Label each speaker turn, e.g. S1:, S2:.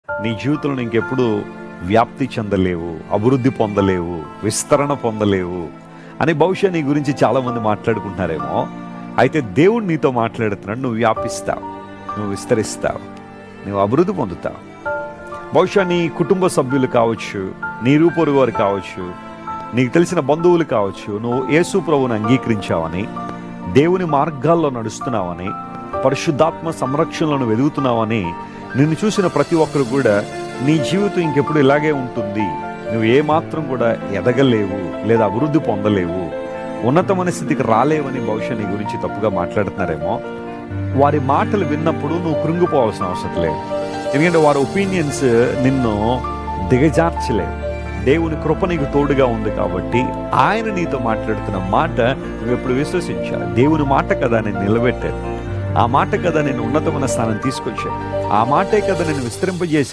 S1: నీ జీవితంలో ఇంకెప్పుడు వ్యాప్తి చెందలేవు, అభివృద్ధి పొందలేవు, విస్తరణ పొందలేవు అని బహుశా నీ గురించి చాలామంది మాట్లాడుకుంటున్నారేమో. అయితే దేవుడు నీతో మాట్లాడుతున్నాడు. నువ్వు వ్యాపిస్తావు, నువ్వు విస్తరిస్తావు, నువ్వు అభివృద్ధి పొందుతావు. బహుశా నీ కుటుంబ సభ్యులు కావచ్చు, నీ ఇరుపొరుగు వారు కావచ్చు, నీకు తెలిసిన బంధువులు కావచ్చు, నువ్వు యేసు ప్రభువుని అంగీకరించావని, దేవుని మార్గాల్లో నడుస్తున్నావని, పరిశుద్ధాత్మ సంరక్షణలను వెదుగుతున్నావని నిన్ను చూసిన ప్రతి ఒక్కరు కూడా నీ జీవితం ఇంకెప్పుడు ఇలాగే ఉంటుంది, నువ్వు ఏమాత్రం కూడా ఎదగలేవు లేదా అభివృద్ధి పొందలేవు, ఉన్నతమైన స్థితికి రాలేవని బహుశా నీ గురించి తప్పుగా మాట్లాడుతున్నారేమో. వారి మాటలు విన్నప్పుడు నువ్వు కృంగిపోవాల్సిన అవసరం లేదు. ఎందుకంటే వారి ఒపీనియన్స్ నిన్ను దిగజార్చలేవు. దేవుని కృప నీకు తోడుగా ఉంది కాబట్టి ఆయన నీతో మాట్లాడుతున్న మాట నువ్వు ఎప్పుడు విశ్వసించాలి. దేవుని మాట కదా నేను నిలబెట్టాను, ఆ మాట కదా నేను ఉన్నతమైన స్థానం తీసుకొచ్చాను, ఆ మాటే కదా నేను విస్తరింపజేసి